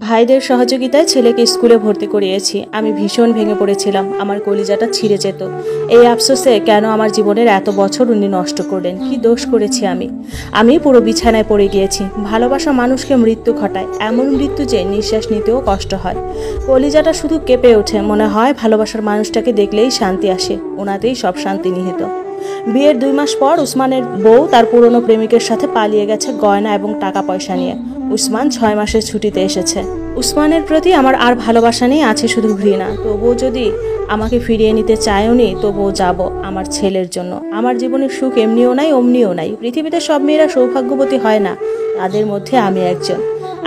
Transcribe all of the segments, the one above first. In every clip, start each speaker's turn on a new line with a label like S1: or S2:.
S1: ভাইদের সহযোগিতায় ছেলেকে স্কুলে ভর্তি করিয়েছি। আমি ভীষণ ভেঙে পড়েছিলাম, আমার কলিজাটা ছিঁড়ে যেত। এই আফসোসে কেন আমার জীবনের এত বছর উনি নষ্ট করলেন, কি দোষ করেছি আমি পুরো বিছানায় পড়ে গিয়েছি। ভালোবাসা মানুষকে মৃত্যু ঘটায়, এমন মৃত্যু যে নিঃশ্বাস নিতেও কষ্ট হয়। কলিজাটা শুধু কেঁপে ওঠে, মনে হয় ভালোবাসার মানুষটাকে দেখলেই শান্তি আসে, ওনাতেই সব শান্তি নিহিত। বিয়ের 2 মাস পর উসমানের বউ তার পুরনো প্রেমিকের সাথে পালিয়ে গেছে গয়না এবং টাকা পয়সা নিয়ে। উসমান 6 মাসের ছুটিতে এসেছে। উসমানের প্রতি আমার আর ভালোবাসা নেই, আছে শুধু ঘৃণা। তবুও যদি আমাকে ফিরিয়ে নিতে চায়ওনি, তবুও যাব আমার ছেলের জন্য। আমার জীবনের সুখ এমনিও নাই অমনিও নাই। পৃথিবীতে সব মেয়েরা সৌভাগ্যবতী হয় না, তাদের মধ্যে আমি একজন।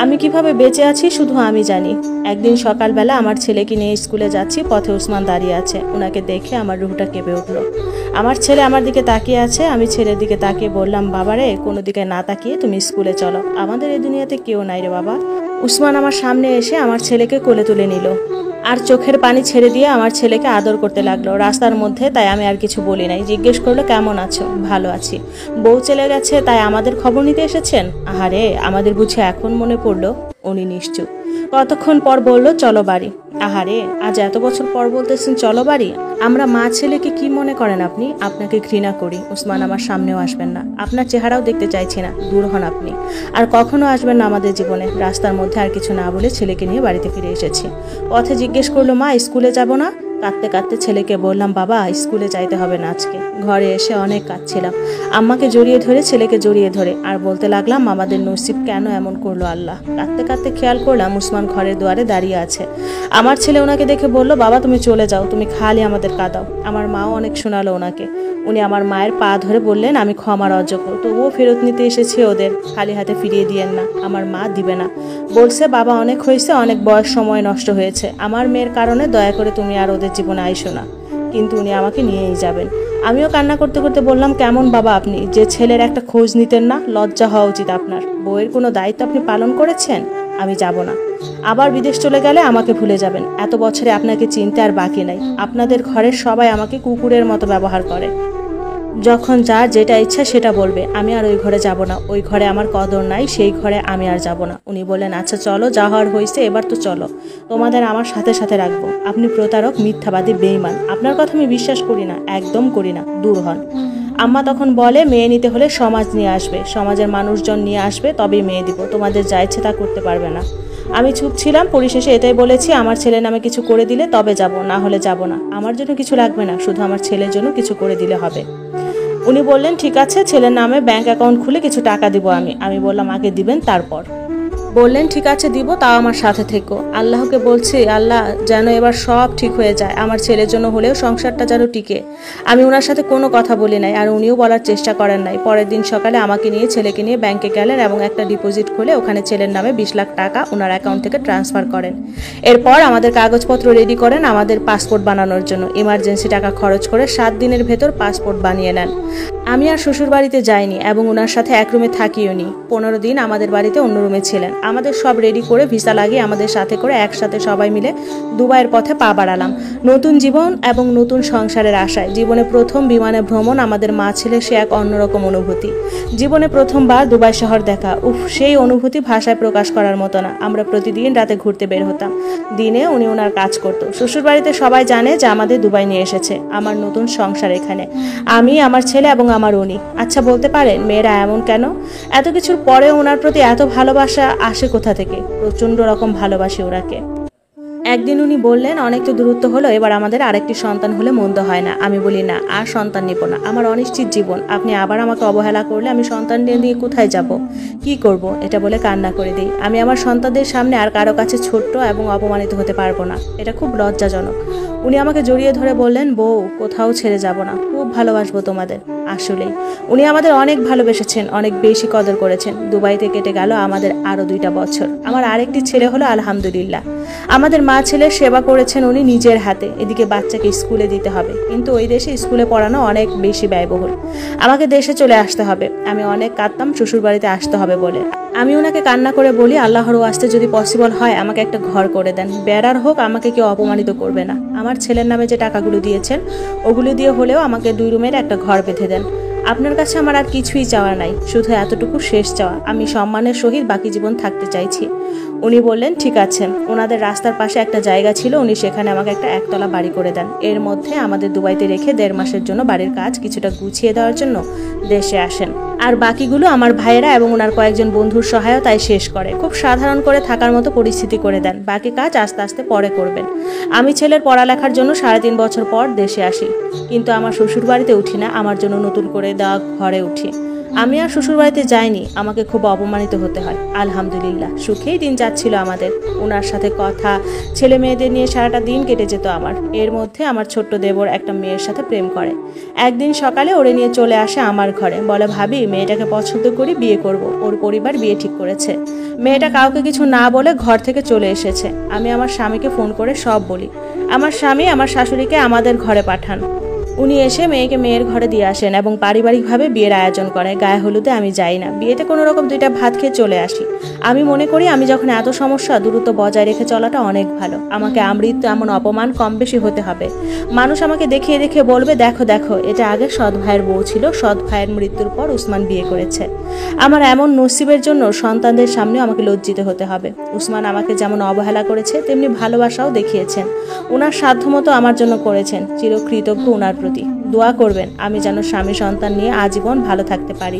S1: আমি কিভাবে বেঁচে আছি শুধু আমি জানি। একদিন সকালবেলা আমার ছেলেকে নিয়ে স্কুলে যাচ্ছি, পথে উসমান দাঁড়িয়ে আছে। ওনাকে দেখে আমার রুহটা কেঁপে উঠল। আমার ছেলে আমার দিকে তাকিয়ে আছে। আমি ছেলের দিকে তাকিয়ে বললাম, বাবারে, কোনো দিকে না তাকিয়ে তুমি স্কুলে চলো, আমাদের এই দুনিয়াতে কেউ নাই রে বাবা। উসমান আমার সামনে এসে আমার ছেলেকে কোলে তুলে নিল আর চোখের পানি ছেড়ে দিয়ে আমার ছেলেকে আদর করতে লাগলো রাস্তার মধ্যে। তাই আমি আর কিছু বলি নাই। জিজ্ঞেস করলো, কেমন আছো? ভালো আছি। বউ চলে গেছে, তাই আমাদের খবর নিতে এসেছেন? আহারে, আমাদের বুঝে এখন মনে পড়লো? উনি নিশ্চুপ। কতক্ষণ পর বলল, চলো বাড়ি। আহারে, আজ এত বছর পর বলতেছেন চলো বাড়ি? আমরা মা ছেলেকে কি মনে করেন আপনি? আপনাকে ঘৃণা করি। উসমান, আমার সামনেও আসবেন না, আপনার চেহারাও দেখতে চাইছি না, দূর হন আপনি। আর কখনো আসবেন না আমাদের জীবনে। রাস্তার মধ্যে আর কিছু না বলে ছেলেকে নিয়ে বাড়িতে ফিরে এসেছি। পথে জিজ্ঞেস করলো, মা স্কুলে যাব না? কাঁদতে কাঁদতে ছেলেকে বললাম, বাবা স্কুলে যাইতে হবে না আজকে। ঘরে এসে অনেক কাঁদছিলাম। আম্মাকে জড়িয়ে ধরে ছেলেকে জড়িয়ে ধরে আর বলতে লাগলাম, আমাদের নসিব কেন এমন করলো আল্লাহ। কাঁদতে কাঁদতে খেয়াল করলাম উসমান ঘরের দুয়ারে দাঁড়িয়ে আছে। আমার ছেলে ওনাকে দেখে বলল, বাবা তুমি চলে যাও, তুমি খালি আমাদের কাঁদাও। আমার মাও অনেক শোনালো ওনাকে। উনি আমার মায়ের পা ধরে বললেন, আমি ক্ষমার অযোগ্য, তবুও ফেরত নিতে এসেছি ওদের, খালি হাতে ফিরিয়ে দিয়েন না। আমার মা দিবে না, বলছে বাবা অনেক হয়েছে, অনেক বয়স সময় নষ্ট হয়েছে, আমার মেয়ের কারণে দয়া করে তুমি আর ওদের জীবনে আইসো না। কিন্তু উনি আমাকে নিয়েই যাবেন। আমিও কান্না করতে করতে বললাম, কেমন বাবা আপনি, যে ছেলের একটা খোঁজ নিতেন না? লজ্জা হওয়া উচিত আপনার। বউয়ের কোনো দায়িত্ব আপনি পালন করেছেন? আমি যাব না। আবার বিদেশ চলে গেলে আমাকে ভুলে যাবেন। এত বছরে আপনাকে চিনতে আর বাকি নাই। আপনাদের ঘরের সবাই আমাকে কুকুরের মতো ব্যবহার করে। যখন যার যেটা ইচ্ছা সেটা বলবে, আমি আর ওই ঘরে যাব না। ওই ঘরে আমার কদর নাই, সেই ঘরে আমি আর যাব না। উনি বললেন, আচ্ছা চলো, যা হওয়ার হয়েছে, এবার তো চলো, তোমাদের আমার সাথে সাথে রাখবো। আপনি প্রতারক, মিথ্যাবাদী, বেঈমান। আপনার কথা আমি বিশ্বাস করি না, একদম করি না, দূর হন। আম্মা তখন বলে, মেয়ে নিতে হলে সমাজ নিয়ে আসবে, সমাজের মানুষজন নিয়ে আসবে, তবেই মেয়ে দিব, তোমাদের যা ইচ্ছে তা করতে পারবে না। আমি চুপ ছিলাম। পরিশেষে এটাই বলেছি, আমার ছেলের নামে কিছু করে দিলে তবে যাব, না হলে যাব না। আমার জন্য কিছু লাগবে না, শুধু আমার ছেলের জন্য কিছু করে দিলে হবে। উনি বললেন, ঠিক আছে, ছেলের নামে ব্যাংক অ্যাকাউন্ট খুলে কিছু টাকা দিব আমি বললাম, আগে দিবেন তারপর। বললেন, ঠিক আছে দিব, তাও আমার সাথে থেকো। আল্লাহকে বলছি, আল্লাহ যেন এবার সব ঠিক হয়ে যায়, আমার ছেলের জন্য হলেও সংসারটা যেন টিকে। আমি ওনার সাথে কোনো কথা বলি নাই, আর উনিও বলার চেষ্টা করেন নাই। পরের দিন সকালে আমাকে নিয়ে ছেলেকে নিয়ে ব্যাংকে গেলেন এবং একটা ডিপোজিট খুলে ওখানে ছেলের নামে 20 লাখ টাকা ওনার অ্যাকাউন্ট থেকে ট্রান্সফার করেন। এরপর আমাদের কাগজপত্র রেডি করেন আমাদের পাসপোর্ট বানানোর জন্য। ইমার্জেন্সি টাকা খরচ করে 7 দিনের ভেতর পাসপোর্ট বানিয়ে নেন। আমি আর শ্বশুর বাড়িতে যাইনি এবং ওনার সাথে এক রুমে থাকিও নি। 15 দিন আমাদের বাড়িতে অন্য রুমে ছিলেন। আমাদের সব রেডি করে ভিসা লাগিয়ে আমাদের সাথে করে একসাথে সবাই মিলে দুবাইয়ের পথে পা বাড়ালাম, নতুন জীবন এবং নতুন সংসারের আশায়। জীবনে প্রথম বিমানে ভ্রমণ আমাদের মা ছেলে, সে এক অন্যরকম অনুভূতি। জীবনে প্রথমবার দুবাই শহর দেখা, সেই অনুভূতি ভাষায় প্রকাশ করার মতো না। আমরা প্রতিদিন রাতে ঘুরতে বের হতাম, দিনে উনি ওনার কাজ করতো। শ্বশুর বাড়িতে সবাই জানে যে আমাদের দুবাই নিয়ে এসেছে, আমার নতুন সংসার এখানে, আমি, আমার ছেলে এবং আমার উনি। আচ্ছা বলতে পারেন মেয়েরা এমন কেন? এত কিছুর পরে ওনার প্রতি এত ভালোবাসা আসে কোথা থেকে? প্রচন্ড রকম ভালোবাসি ওনাকে। একদিন উনি বললেন, অনেক তো দূরত্ব হলো, এবার আমাদের আরেকটি সন্তান হলে মন্দ হয় না। আমি বলি, না, আর সন্তান নিব না, আমার অনিশ্চিত জীবন। আপনি আবার আমাকে অবহেলা করলে আমি সন্তান নিয়ে কোথায় যাব, কি করব? এটা বলে কান্না করে দিই। আমি আমার সন্তানদের সামনে আর কারো কাছে ছোট্ট এবং অপমানিত হতে পারবো না, এটা খুব লজ্জাজনক। উনি আমাকে জড়িয়ে ধরে বললেন, বউ, কোথাও ছেড়ে যাব না, খুব ভালোবাসবো তোমাদের। আসলেই উনি আমাদের অনেক ভালোবেসেছেন, অনেক বেশি কদর করেছেন। দুবাইতে কেটে গেল আমাদের আরো 2টা বছর। আমার আরেকটি ছেলে হলো, আলহামদুলিল্লাহ। আমাদের মা ছেলের সেবা করেছেন উনি নিজের হাতে। এদিকে বাচ্চাকে স্কুলে দিতে হবে, কিন্তু ওই দেশে স্কুলে পড়ানো অনেক বেশি ব্যয়বহুল। আমাকে দেশে চলে আসতে হবে। আমি অনেক কাঁদতাম শ্বশুর বাড়িতে আসতে হবে বলে। আমি ওনাকে কান্না করে বলি, আল্লাহর ওয়াস্তে যদি পসিবল হয় আমাকে একটা ঘর করে দেন, বেড়ার হোক, আমাকে কেউ অপমানিত করবে না। আমার ছেলের নামে যে টাকাগুলো দিয়েছেন ওগুলো দিয়ে হলেও আমাকে 2 রুমের একটা ঘর বেঁধে দেন। আপনার কাছে আমার আর কিছুই চাওয়া নাই, শুধু এতটুকু শেষ চাওয়া, আমি সম্মানের সহিত বাকি জীবন থাকতে চাইছি। উনি বললেন ঠিক আছে। ওনাদের রাস্তার পাশে একটা জায়গা ছিল, উনি সেখানে আমাকে একটা একতলা বাড়ি করে দেন। এর মধ্যে আমাদের দুবাইতে রেখে 1.5 মাসের জন্য বাড়ির কাজ কিছুটা গুছিয়ে দেওয়ার জন্য দেশে আসেন। আর বাকিগুলো আমার ভাইয়েরা এবং ওনার কয়েকজন বন্ধুর সহায়তায় শেষ করে। খুব সাধারণ করে থাকার মতো পরিস্থিতি করে দেন, বাকি কাজ আস্তে আস্তে পরে করবেন। আমি ছেলের পড়ালেখার জন্য 3.5 বছর পর দেশে আসি, কিন্তু আমার শ্বশুর বাড়িতে উঠি না, আমার জন্য নতুন করে দেওয়া ঘরে উঠি। আমি আর শ্বশুরবাড়িতে যাইনি, আমাকে খুব অপমানিত হতে হয়। আলহামদুলিল্লাহ সুখেই দিন যাচ্ছিল আমাদের। ওনার সাথে কথা, ছেলে মেয়েদের নিয়ে সারাটা দিন কেটে যেত আমার। এর মধ্যে আমার ছোট্ট দেবর একটা মেয়ের সাথে প্রেম করে। একদিন সকালে ওরে নিয়ে চলে আসে আমার ঘরে, বলে ভাবি মেয়েটাকে পছন্দ করি, বিয়ে করব। ওর পরিবার বিয়ে ঠিক করেছে। মেয়েটা কাউকে কিছু না বলে ঘর থেকে চলে এসেছে। আমি আমার স্বামীকে ফোন করে সব বলি। আমার স্বামী আমার শাশুড়িকে আমাদের ঘরে পাঠান। উনি এসে মেয়েকে মেয়ের ঘরে দিয়ে আসেন এবং পারিবারিকভাবে বিয়ের আয়োজন করে। গায়ে হলুদে আমি যাই না, বিয়েতে কোনো রকম 2টা ভাত খেয়ে চলে আসি। আমি মনে করি আমি যখন এত সমস্যা, দূরত্ব বজায় রেখে চলাটা অনেক ভালো। আমাকে আমৃত্যু এমন অপমান কম বেশি হতে হবে। মানুষ আমাকে দেখিয়ে দেখিয়ে বলবে দেখো দেখো, এটা আগে সৎ ভাইয়ের বউ ছিল, সৎ ভাইয়ের মৃত্যুর পর উসমান বিয়ে করেছে। আমার এমন নসিবের জন্য সন্তানদের সামনেও আমাকে লজ্জিত হতে হবে। উসমান আমাকে যেমন অবহেলা করেছে, তেমনি ভালোবাসাও দেখিয়েছেন। ওনার সাধ্যমতো আমার জন্য করেছেন, চিরকৃতজ্ঞ ওনার প্রতি। দোয়া করবেন আমি যেন স্বামী সন্তান নিয়ে আজীবন ভালো থাকতে পারি।